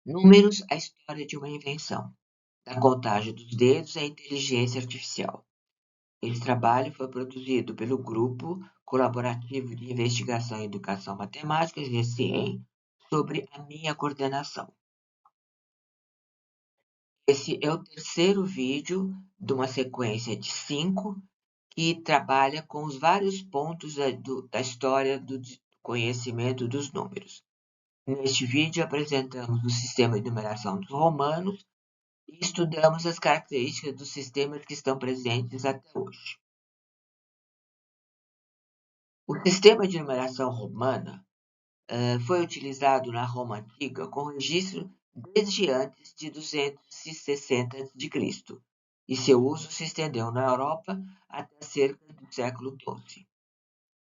Números, a história de uma invenção. Da contagem dos dedos à inteligência artificial. Esse trabalho foi produzido pelo Grupo Colaborativo de Investigação em Educação Matemática, GCEM, sobre a minha coordenação. Esse é o terceiro vídeo de uma sequência de 5 que trabalha com os vários pontos da história do conhecimento dos números. Neste vídeo apresentamos o sistema de numeração dos romanos e estudamos as características dos sistemas que estão presentes até hoje. O sistema de numeração romana foi utilizado na Roma Antiga com registro desde antes de 260 a.C., e seu uso se estendeu na Europa até cerca do século XII.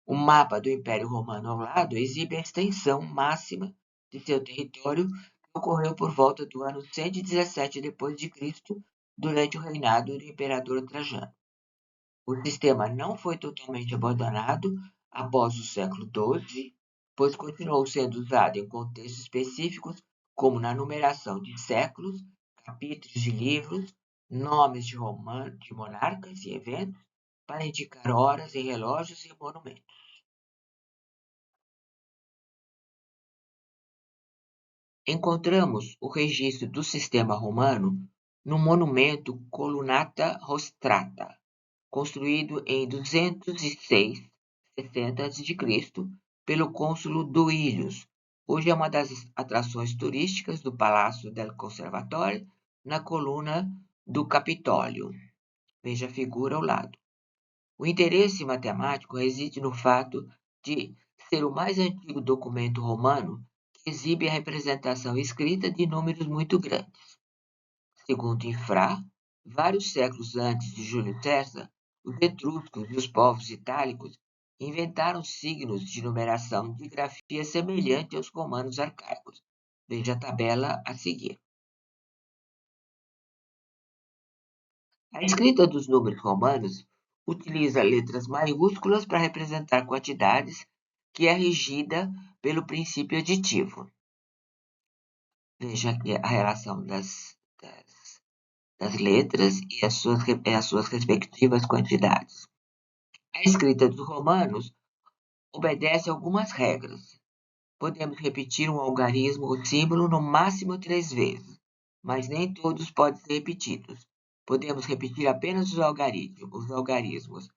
O mapa do Império Romano ao lado exibe a extensão máxima de seu território, que ocorreu por volta do ano 117 d.C., durante o reinado do imperador Trajano. O sistema não foi totalmente abandonado após o século XII, pois continuou sendo usado em contextos específicos, como na numeração de séculos, capítulos de livros, nomes de monarcas e eventos, para indicar horas em relógios e monumentos. Encontramos o registro do sistema romano no monumento Columnata Rostrata, construído em 206 60 a.C., pelo cônsul Duilius. Hoje é uma das atrações turísticas do Palácio del Conservatore, na coluna do Capitólio. Veja a figura ao lado. O interesse matemático reside no fato de ser o mais antigo documento romano que exibe a representação escrita de números muito grandes. Segundo Infra, vários séculos antes de Júlio César, os etruscos e os povos itálicos inventaram signos de numeração de grafia semelhante aos romanos arcaicos. Veja a tabela a seguir. A escrita dos números romanos utiliza letras maiúsculas para representar quantidades, que é regida pelo princípio aditivo. Veja aqui a relação das letras e as suas respectivas quantidades. A escrita dos romanos obedece a algumas regras. Podemos repetir um algarismo ou símbolo no máximo 3 vezes, mas nem todos podem ser repetidos. Podemos repetir apenas os algarismos,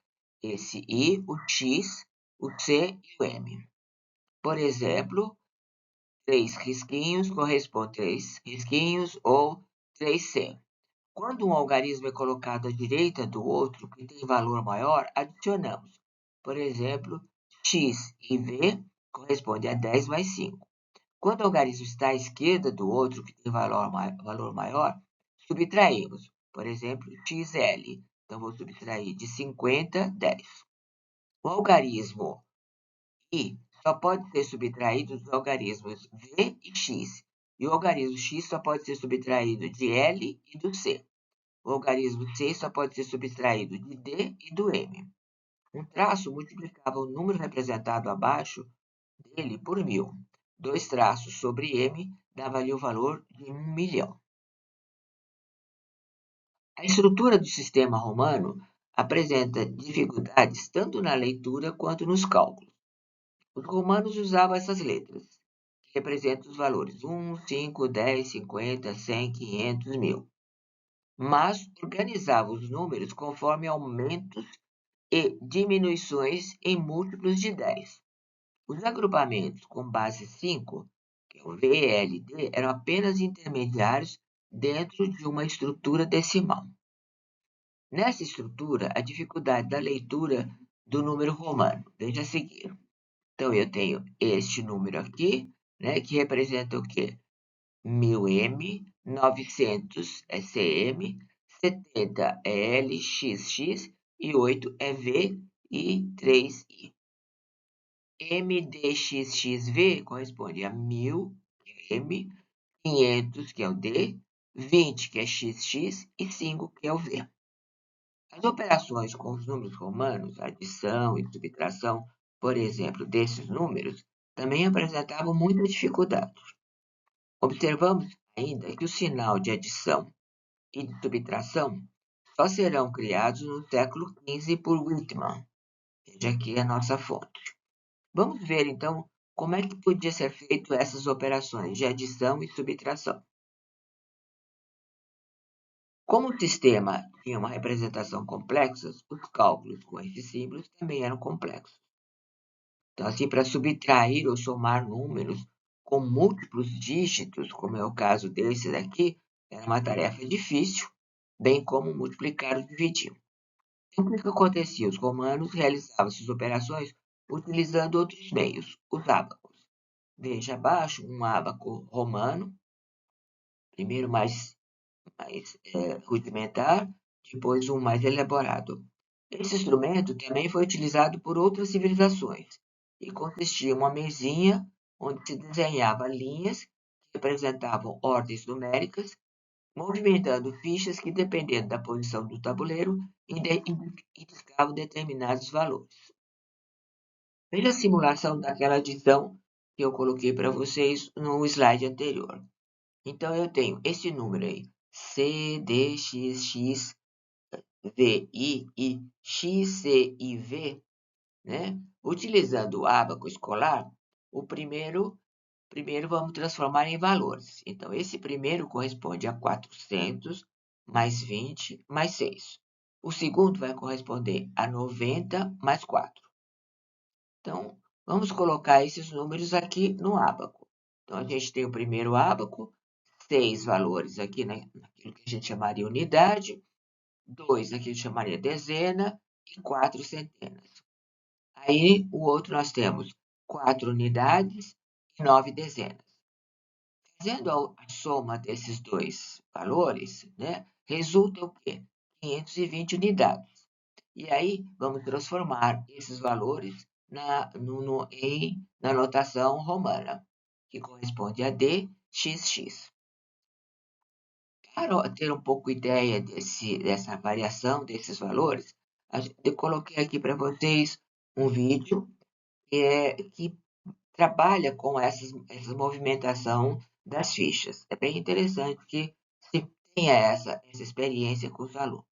esse I, o X, o C e o M. Por exemplo, 3 risquinhos corresponde a 3 risquinhos ou 3C. Quando um algarismo é colocado à direita do outro, que tem valor maior, adicionamos. Por exemplo, X e V corresponde a 10 mais 5. Quando o algarismo está à esquerda do outro, que tem valor maior, subtraímos. Por exemplo, XL. Então, vou subtrair de 50, 10. O algarismo I só pode ser subtraído dos algarismos V e X. E o algarismo X só pode ser subtraído de L e do C. O algarismo C só pode ser subtraído de D e do M. Um traço multiplicava o número representado abaixo dele por 1000. 2 traços sobre M dava-lhe o valor de 1.000.000. A estrutura do sistema romano apresenta dificuldades tanto na leitura quanto nos cálculos. Os romanos usavam essas letras, que representam os valores 1, 5, 10, 50, 100, 500, 1000. Mas organizavam os números conforme aumentos e diminuições em múltiplos de 10. Os agrupamentos com base 5, que é o VLD, eram apenas intermediários dentro de uma estrutura decimal. Nessa estrutura, a dificuldade da leitura do número romano. Veja a seguir. Então, eu tenho este número aqui, né, que representa o quê? 1000M, 900 é CM, 70 é LXX e 8 é V e 3I. MDXXV corresponde a 1000, que é M, 500, que é o D, 20, que é XX, e 5, que é o V. As operações com os números romanos, adição e subtração, por exemplo, desses números, também apresentavam muita dificuldade. Observamos ainda que o sinal de adição e de subtração só serão criados no século XV por Whitman. Veja aqui a nossa fonte. Vamos ver, então, como é que podia ser feito essas operações de adição e subtração. Como o sistema tinha uma representação complexa, os cálculos com esses símbolos também eram complexos. Então, assim, para subtrair ou somar números com múltiplos dígitos, como é o caso desse daqui, era uma tarefa difícil, bem como multiplicar ou dividir. Então, o que acontecia? Os romanos realizavam essas operações utilizando outros meios, os ábacos. Veja abaixo um ábaco romano, primeiro mais rudimentar, depois um mais elaborado. Esse instrumento também foi utilizado por outras civilizações e consistia em uma mesinha onde se desenhava linhas que representavam ordens numéricas, movimentando fichas que, dependendo da posição do tabuleiro, indicavam determinados valores. Veja a simulação daquela adição que eu coloquei para vocês no slide anterior. Então, eu tenho esse número aí, CDXX VI e XCIV, né? Utilizando o ábaco escolar, o primeiro vamos transformar em valores. Então, esse primeiro corresponde a 400 mais 20 mais 6. O segundo vai corresponder a 90 mais 4. Então, vamos colocar esses números aqui no ábaco. Então, a gente tem o primeiro ábaco, 6 valores aqui naquilo que a gente chamaria unidade, 2 aqui eu chamaria dezena e 4 centenas. Aí, o outro nós temos 4 unidades e 9 dezenas. Fazendo a soma desses dois valores, né, resulta o quê? 520 unidades. E aí, vamos transformar esses valores na notação romana, que corresponde a DXX. Para ter um pouco ideia dessa variação desses valores, eu coloquei aqui para vocês um vídeo que trabalha com essa movimentação das fichas. É bem interessante que se tenha essa experiência com os alunos.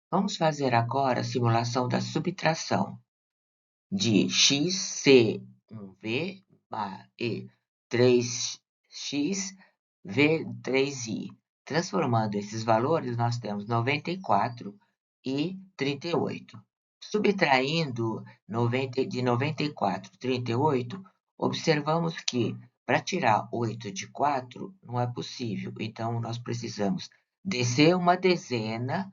Vamos fazer agora a simulação da subtração de XC1V e 3X V3i. Transformando esses valores, nós temos 94 e 38. Subtraindo de 94 e 38, observamos que para tirar 8 de 4 não é possível. Então, nós precisamos descer uma dezena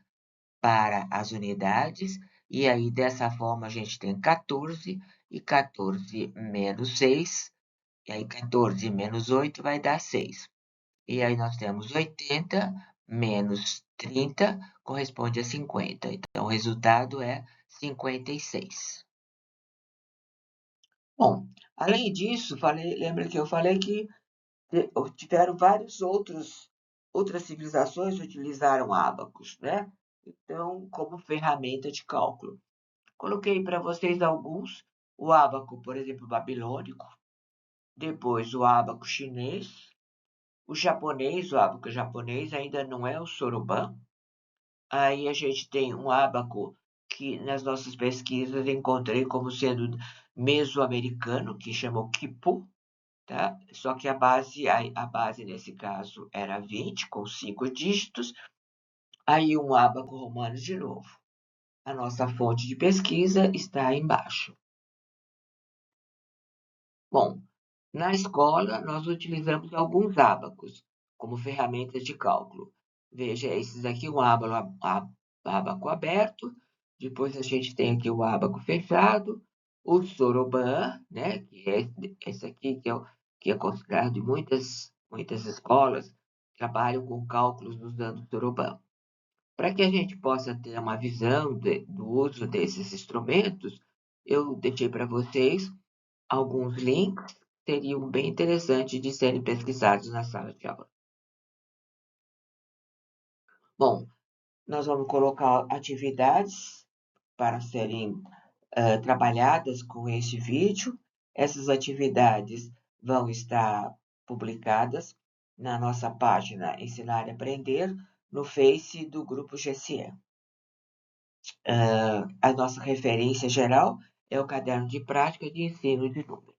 para as unidades, e aí dessa forma a gente tem 14 e 14 menos 6, e aí 14 menos 8 vai dar 6. E aí nós temos 80 menos 30 corresponde a 50. Então, o resultado é 56. Bom, além disso, lembra que eu falei que tiveram outras civilizações que utilizaram ábacos, né? Então, como ferramenta de cálculo. Coloquei para vocês alguns. O ábaco, por exemplo, babilônico. Depois, o ábaco chinês. O ábaco japonês ainda não é o soroban. Aí a gente tem um ábaco que nas nossas pesquisas encontrei como sendo mesoamericano, que chamou Quipu, tá? Só que a base nesse caso era 20, com 5 dígitos. Aí um ábaco romano de novo. A nossa fonte de pesquisa está aí embaixo. Bom, na escola, nós utilizamos alguns ábacos como ferramentas de cálculo. Veja, esses aqui, um ábaco aberto, depois a gente tem aqui o ábaco fechado, o soroban, né, que é esse aqui que é considerado em muitas escolas, trabalham com cálculos usando soroban. Para que a gente possa ter uma visão do uso desses instrumentos, eu deixei para vocês alguns links que seriam bem interessantes de serem pesquisados na sala de aula. Bom, nós vamos colocar atividades para serem trabalhadas com este vídeo. Essas atividades vão estar publicadas na nossa página Ensinar e Aprender, no Face do Grupo GCE. A nossa referência geral é o Caderno de Prática de Ensino de Números.